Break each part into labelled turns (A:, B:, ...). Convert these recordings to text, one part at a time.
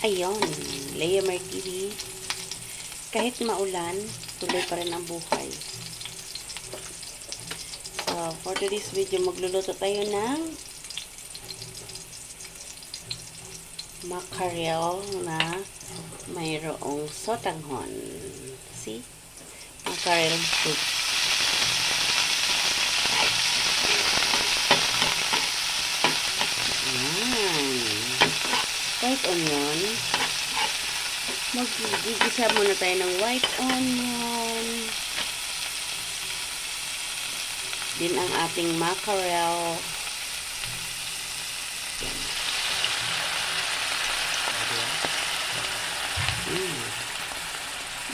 A: Ayun, Leia TV. Kahit maulan, tuloy pa rin ang buhay. So, for today's video, magluluto tayo ng mackerel na mayroong sotanghon. See? Mackerel soup. White onion. Magigisa muna tayo ng white onion. Din ang ating mackerel.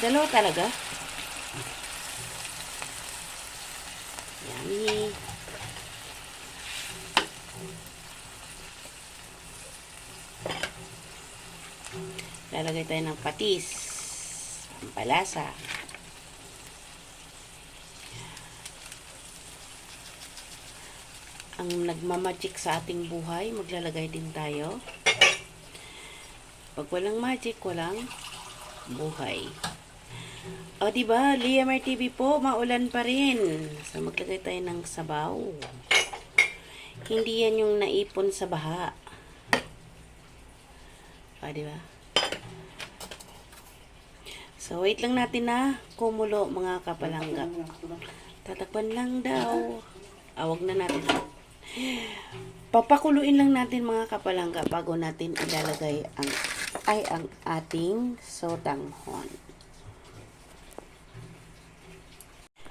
A: Dalawa talaga. Yummy. Lalagay tayo ng patis, pampalasa. Ang nagmamagic sa ating buhay, maglalagay din tayo. Pag walang magic, walang buhay. O, diba? Leia TV po, maulan pa rin. So, maglagay tayo ng sabaw. Hindi yan yung naipon sa baha. O, diba? So, wait lang natin na kumulo, mga kapalangga. Tatakpan lang daw. Wag na natin. Papakuluin lang natin, mga kapalangga, bago natin ilalagay ang ating sotanghon.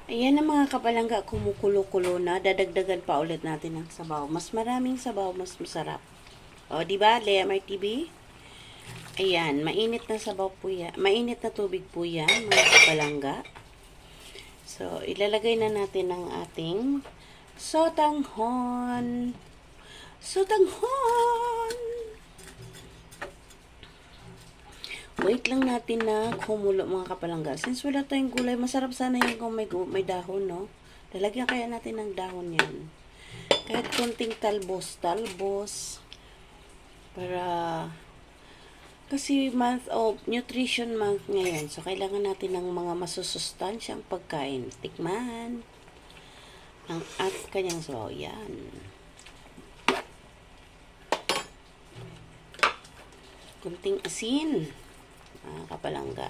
A: Ayan na, mga kapalangga, kumukulo-kulo na. Dadagdagan pa ulit natin ng sabaw. Mas maraming sabaw, mas masarap. O, diba, Leia TV? Ayan, mainit na sabaw po yan. Mainit na tubig po yan, mga kapalangga. So, ilalagay na natin ang ating sotanghon. Sotanghon! Wait lang natin na kumulo, mga kapalangga. Since wala tayong gulay, masarap sana yun kung may dahon, no? Lalagyan kaya natin ng dahon yan. Kahit konting talbos. Para... Kasi month of nutrition month ngayon. So, kailangan natin ng mga masusustansyang pagkain. Tikman. At kanyang sabaw. Yan. Kunting asin. Kapalangga.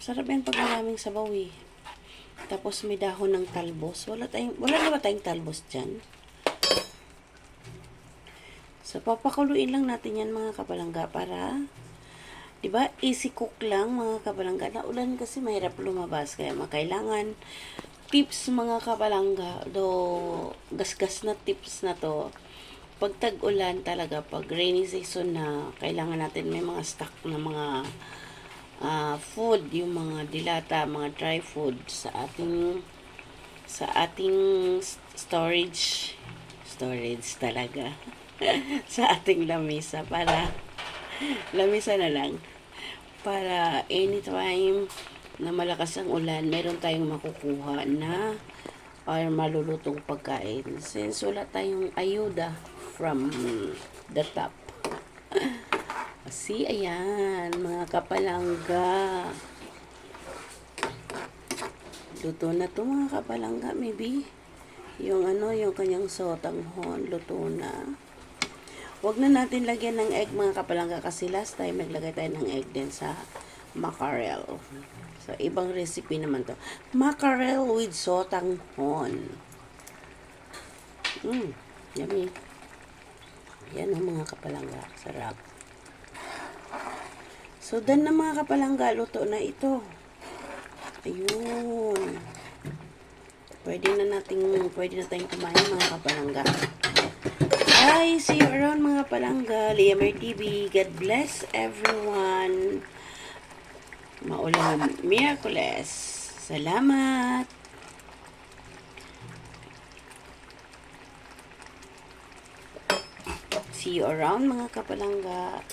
A: Masarap yan pag maraming sabaw eh. Tapos may dahon ng talbos. Wala na ba tayong talbos dyan? So, papakuluin lang natin yan, mga kapalangga, para, diba, easy cook lang, mga kapalangga. Naulan kasi mahirap lumabas, kaya makailangan tips, mga kapalangga. Gasgas na tips na to. Pag tag-ulan talaga, pag rainy season na, kailangan natin may mga stock na mga food, yung mga dilata, mga dry food sa ating storage talaga. Sa ating lamesa, para lamesa na lang, para anytime na malakas ang ulan, meron tayong makukuha na or malulutong pagkain, since wala tayong ayuda from the top. See, ayan, mga kapalangga, luto na to, mga kapalangga. Maybe yung yung kanyang sotanghon luto na. Huwag na natin lagyan ng egg, mga kapalangga, kasi last time naglagay tayo ng egg din sa mackerel. So, ibang recipe naman to. Mackerel with sotanghon. Yummy. Yan ang, mga kapalangga. Sarap. So, done na, mga kapalangga. Luto na ito. Ayun. Pwede na tayong kumain, mga kapalangga. Bye! See you around, mga palangga. Leia TV. God bless everyone. Maulang Miyerkules. Salamat! See you around, mga kapalangga.